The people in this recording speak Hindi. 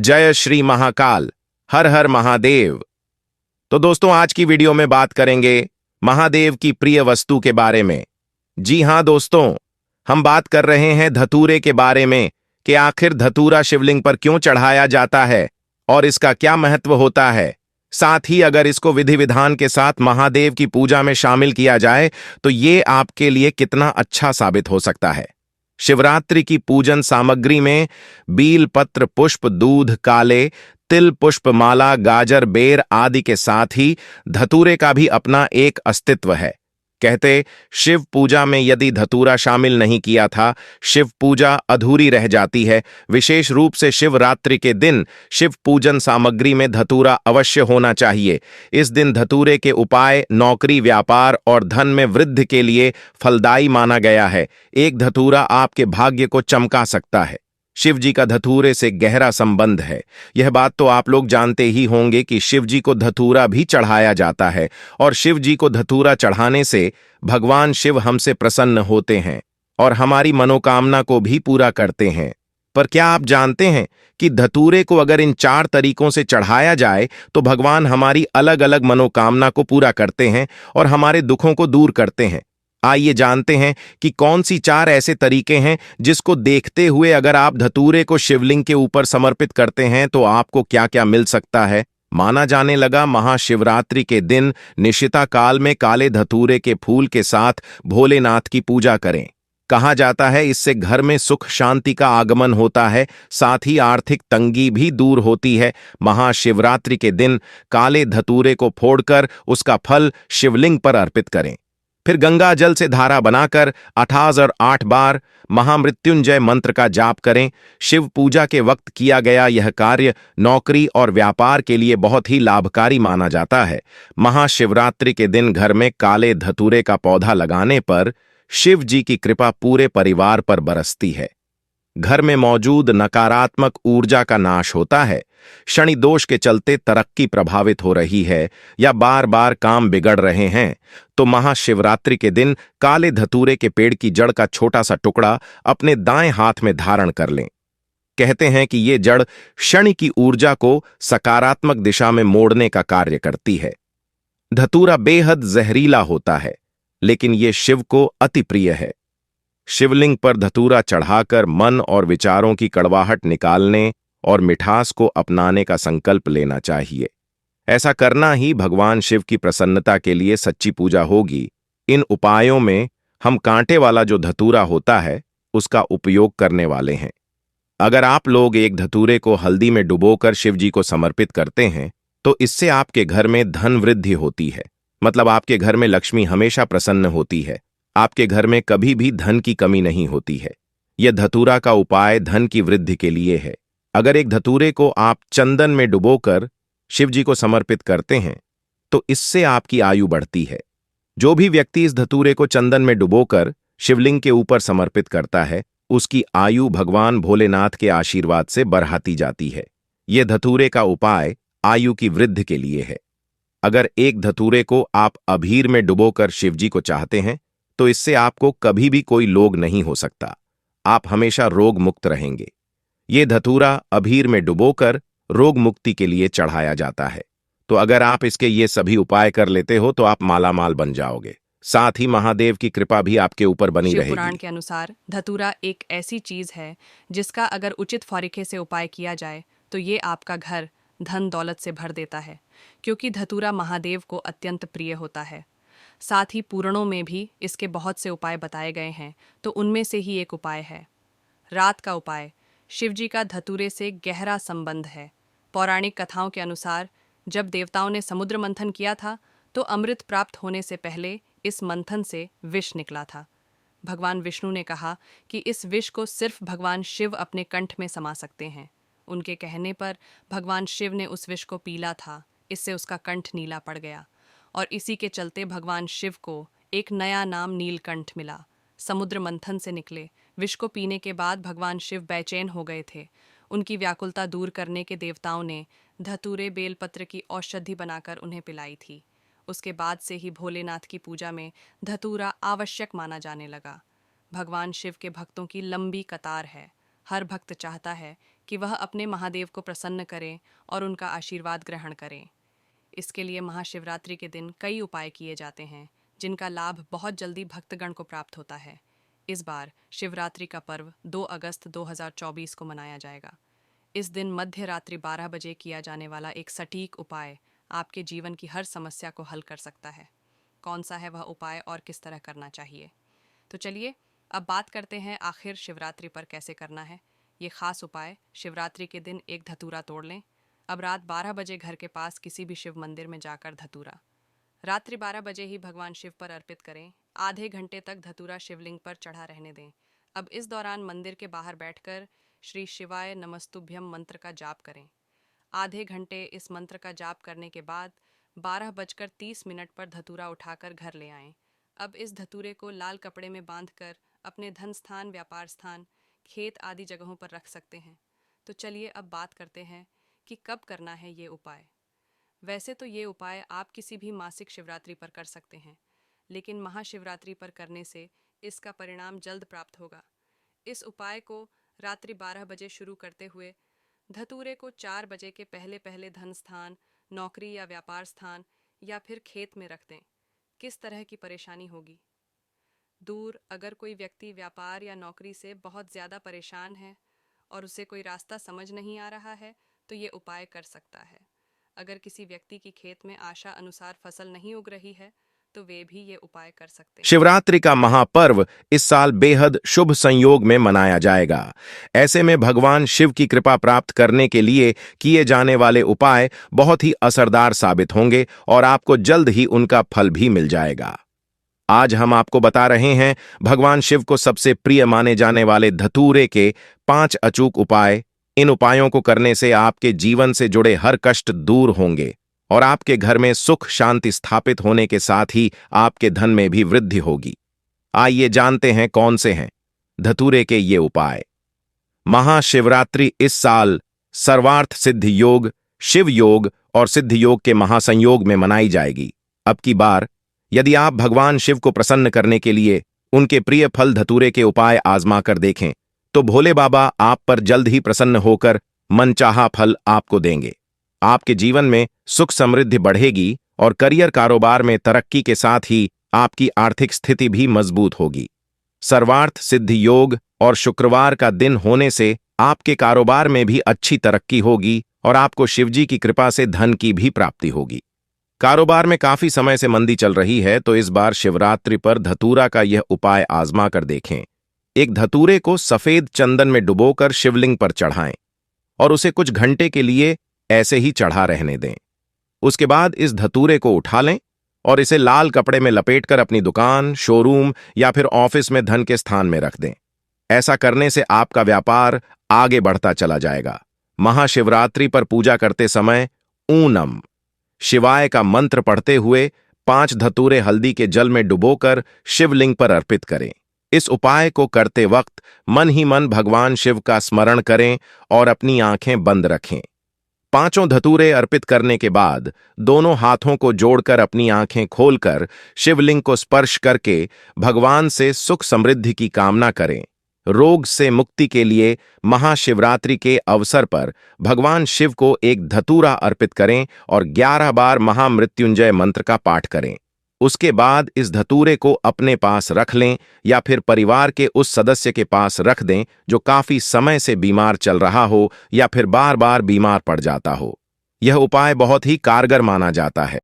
जय श्री महाकाल। हर हर महादेव। तो दोस्तों, आज की वीडियो में बात करेंगे महादेव की प्रिय वस्तु के बारे में। जी हां दोस्तों, हम बात कर रहे हैं धतूरे के बारे में कि आखिर धतूरा शिवलिंग पर क्यों चढ़ाया जाता है और इसका क्या महत्व होता है। साथ ही अगर इसको विधि विधान के साथ महादेव की पूजा में शामिल किया जाए तो ये आपके लिए कितना अच्छा साबित हो सकता है। शिवरात्रि की पूजन सामग्री में बील पत्र, पुष्प, दूध, काले तिल, पुष्प माला, गाजर, बेर आदि के साथ ही धतूरे का भी अपना एक अस्तित्व है। कहते शिव पूजा में यदि धतूरा शामिल नहीं किया था, शिव पूजा अधूरी रह जाती है। विशेष रूप से शिवरात्रि के दिन शिव पूजन सामग्री में धतूरा अवश्य होना चाहिए। इस दिन धतूरे के उपाय नौकरी, व्यापार और धन में वृद्धि के लिए फलदायी माना गया है। एक धतूरा आपके भाग्य को चमका सकता है। शिव जी का धतूरे से गहरा संबंध है। यह बात तो आप लोग जानते ही होंगे कि शिव जी को धतूरा भी चढ़ाया जाता है और शिव जी को धतूरा चढ़ाने से भगवान शिव हमसे प्रसन्न होते हैं और हमारी मनोकामना को भी पूरा करते हैं। पर क्या आप जानते हैं कि धतूरे को अगर इन 4 तरीकों से चढ़ाया जाए तो भगवान हमारी अलग अलग मनोकामना को पूरा करते हैं और हमारे दुखों को दूर करते हैं। आइए जानते हैं कि कौन सी 4 ऐसे तरीके हैं जिसको देखते हुए अगर आप धतूरे को शिवलिंग के ऊपर समर्पित करते हैं तो आपको क्या-क्या मिल सकता है। माना जाने लगा महाशिवरात्रि के दिन निशिता काल में काले धतूरे के फूल के साथ भोलेनाथ की पूजा करें। कहा जाता है इससे घर में सुख शांति का आगमन होता है, साथ ही आर्थिक तंगी भी दूर होती है। महाशिवरात्रि के दिन काले धतूरे को फोड़कर उसका फल शिवलिंग पर अर्पित करें। फिर गंगा जल से धारा बनाकर 88 बार महामृत्युंजय मंत्र का जाप करें। शिव पूजा के वक्त किया गया यह कार्य नौकरी और व्यापार के लिए बहुत ही लाभकारी माना जाता है। महाशिवरात्रि के दिन घर में काले धतूरे का पौधा लगाने पर शिव जी की कृपा पूरे परिवार पर बरसती है। घर में मौजूद नकारात्मक ऊर्जा का नाश होता है। शनि दोष के चलते तरक्की प्रभावित हो रही है या बार बार काम बिगड़ रहे हैं तो महाशिवरात्रि के दिन काले धतूरे के पेड़ की जड़ का छोटा सा टुकड़ा अपने दाएं हाथ में धारण कर लें। कहते हैं कि ये जड़ शनि की ऊर्जा को सकारात्मक दिशा में मोड़ने का कार्य करती है। धतूरा बेहद जहरीला होता है, लेकिन ये शिव को अति प्रिय है। शिवलिंग पर धतूरा चढ़ाकर मन और विचारों की कड़वाहट निकालने और मिठास को अपनाने का संकल्प लेना चाहिए। ऐसा करना ही भगवान शिव की प्रसन्नता के लिए सच्ची पूजा होगी। इन उपायों में हम कांटे वाला जो धतूरा होता है उसका उपयोग करने वाले हैं। अगर आप लोग एक धतूरे को हल्दी में डुबोकर शिव जी को समर्पित करते हैं तो इससे आपके घर में धन वृद्धि होती है। मतलब आपके घर में लक्ष्मी हमेशा प्रसन्न होती है। आपके घर में कभी भी धन की कमी नहीं होती है। यह धतूरा का उपाय धन की वृद्धि के लिए है। अगर एक धतूरे को आप चंदन में डुबोकर शिव जी को समर्पित करते हैं तो इससे आपकी आयु बढ़ती है। जो भी व्यक्ति इस धतूरे को चंदन में डुबोकर शिवलिंग के ऊपर समर्पित करता है उसकी आयु भगवान भोलेनाथ के आशीर्वाद से बढ़ाती जाती है। यह धतूरे का उपाय आयु की वृद्धि के लिए है। अगर एक धतूरे को आप अबीर में डुबोकर शिव जी को चाहते हैं तो इससे आपको कभी भी कोई रोग नहीं हो सकता। आप हमेशा रोग मुक्त रहेंगे। ये धतूरा अबीर में डुबोकर रोग मुक्ति के लिए चढ़ाया जाता है। तो अगर आप इसके ये सभी उपाय कर लेते हो तो आप मालामाल बन जाओगे। साथ ही महादेव की कृपा भी आपके ऊपर बनी शिव रहेगी। पुराण के अनुसार धतूरा एक ऐसी चीज है जिसका अगर उचित फरीके से उपाय किया जाए तो ये आपका घर धन दौलत से भर देता है, क्योंकि धतूरा महादेव को अत्यंत प्रिय होता है। साथ ही पुराणों में भी इसके बहुत से उपाय बताए गए हैं, तो उनमें से ही एक उपाय है रात का उपाय। शिवजी का धतूरे से गहरा संबंध है। पौराणिक कथाओं के अनुसार जब देवताओं ने समुद्र मंथन किया था तो अमृत प्राप्त होने से पहले इस मंथन से विष निकला था। भगवान विष्णु ने कहा कि इस विष को सिर्फ भगवान शिव अपने कंठ में समा सकते हैं। उनके कहने पर भगवान शिव ने उस विष को पीला था। इससे उसका कंठ नीला पड़ गया और इसी के चलते भगवान शिव को एक नया नाम नीलकंठ मिला। समुद्र मंथन से निकले विष को पीने के बाद भगवान शिव बेचैन हो गए थे। उनकी व्याकुलता दूर करने के देवताओं ने धतूरे बेलपत्र की औषधि बनाकर उन्हें पिलाई थी। उसके बाद से ही भोलेनाथ की पूजा में धतूरा आवश्यक माना जाने लगा। भगवान शिव के भक्तों की लंबी कतार है। हर भक्त चाहता है कि वह अपने महादेव को प्रसन्न करें और उनका आशीर्वाद ग्रहण करें। इसके लिए महाशिवरात्रि के दिन कई उपाय किए जाते हैं, जिनका लाभ बहुत जल्दी भक्तगण को प्राप्त होता है। इस बार शिवरात्रि का पर्व 2 अगस्त 2024 को मनाया जाएगा। इस दिन मध्य रात्रि 12 बजे किया जाने वाला एक सटीक उपाय आपके जीवन की हर समस्या को हल कर सकता है। कौन सा है वह उपाय और किस तरह करना चाहिए? तो चलिए अब बात करते हैं आखिर शिवरात्रि पर कैसे करना है ये खास उपाय। शिवरात्रि के दिन एक धतूरा तोड़ लें। अब रात 12 बजे घर के पास किसी भी शिव मंदिर में जाकर धतूरा रात्रि 12 बजे ही भगवान शिव पर अर्पित करें। आधे घंटे तक धतूरा शिवलिंग पर चढ़ा रहने दें। अब इस दौरान मंदिर के बाहर बैठकर श्री शिवाय नमस्तुभ्यम मंत्र का जाप करें। आधे घंटे इस मंत्र का जाप करने के बाद 12:30 पर धतूरा उठाकर घर ले आएं। अब इस धतूरे को लाल कपड़े में बांधकर अपने धन स्थान, व्यापार स्थान, खेत आदि जगहों पर रख सकते हैं। तो चलिए अब बात करते हैं कि कब करना है ये उपाय। वैसे तो ये उपाय आप किसी भी मासिक शिवरात्रि पर कर सकते हैं, लेकिन महाशिवरात्रि पर करने से इसका परिणाम जल्द प्राप्त होगा। इस उपाय को रात्रि 12 बजे शुरू करते हुए धतूरे को 4 बजे के पहले पहले धन स्थान, नौकरी या व्यापार स्थान या फिर खेत में रख दें। किस तरह की परेशानी होगी? दूर अगर कोई व्यक्ति व्यापार या नौकरी से बहुत ज़्यादा परेशान है और उसे कोई रास्ता समझ नहीं आ रहा है, तो ये उपाय कर सकता है। अगर किसी व्यक्ति की खेत में आशा अनुसार फसल नहीं उग रही है, तो वे भी ये उपाय कर सकते हैं। शिवरात्रि का महापर्व इस साल बेहद शुभ संयोग में मनाया जाएगा। ऐसे में भगवान शिव की कृपा प्राप्त करने के लिए किए जाने वाले उपाय बहुत ही असरदार साबित होंगे और आपको जल्द ही उनका फल भी मिल जाएगा। आज हम आपको बता रहे हैं भगवान शिव को सबसे प्रिय माने जाने वाले धतूरे के 5 अचूक उपाय। इन उपायों को करने से आपके जीवन से जुड़े हर कष्ट दूर होंगे और आपके घर में सुख शांति स्थापित होने के साथ ही आपके धन में भी वृद्धि होगी। आइए जानते हैं कौन से हैं धतूरे के ये उपाय। महाशिवरात्रि इस साल सर्वार्थ सिद्धि योग, शिव योग और सिद्धि योग के महासंयोग में मनाई जाएगी। अब की बार यदि आप भगवान शिव को प्रसन्न करने के लिए उनके प्रिय फल धतूरे के उपाय आजमा कर देखें, तो भोले बाबा आप पर जल्द ही प्रसन्न होकर मनचाहा फल आपको देंगे। आपके जीवन में सुख समृद्धि बढ़ेगी और करियर कारोबार में तरक्की के साथ ही आपकी आर्थिक स्थिति भी मजबूत होगी। सर्वार्थ सिद्धि योग और शुक्रवार का दिन होने से आपके कारोबार में भी अच्छी तरक्की होगी और आपको शिवजी की कृपा से धन की भी प्राप्ति होगी। कारोबार में काफी समय से मंदी चल रही है, तो इस बार शिवरात्रि पर धतूरा का यह उपाय आजमा कर देखें। एक धतूरे को सफेद चंदन में डुबोकर शिवलिंग पर चढ़ाएं और उसे कुछ घंटे के लिए ऐसे ही चढ़ा रहने दें। उसके बाद इस धतूरे को उठा लें और इसे लाल कपड़े में लपेटकर अपनी दुकान, शोरूम या फिर ऑफिस में धन के स्थान में रख दें। ऐसा करने से आपका व्यापार आगे बढ़ता चला जाएगा। महाशिवरात्रि पर पूजा करते समय ऊनम शिवाय का मंत्र पढ़ते हुए 5 धतूरे हल्दी के जल में डुबोकर शिवलिंग पर अर्पित करें। इस उपाय को करते वक्त मन ही मन भगवान शिव का स्मरण करें और अपनी आंखें बंद रखें। 5 धतूरे अर्पित करने के बाद दोनों हाथों को जोड़कर अपनी आंखें खोलकर शिवलिंग को स्पर्श करके भगवान से सुख समृद्धि की कामना करें। रोग से मुक्ति के लिए महाशिवरात्रि के अवसर पर भगवान शिव को एक धतूरा अर्पित करें और 11 बार महामृत्युंजय मंत्र का पाठ करें। उसके बाद इस धतूरे को अपने पास रख लें या फिर परिवार के उस सदस्य के पास रख दें जो काफी समय से बीमार चल रहा हो या फिर बार बार बीमार पड़ जाता हो। यह उपाय बहुत ही कारगर माना जाता है।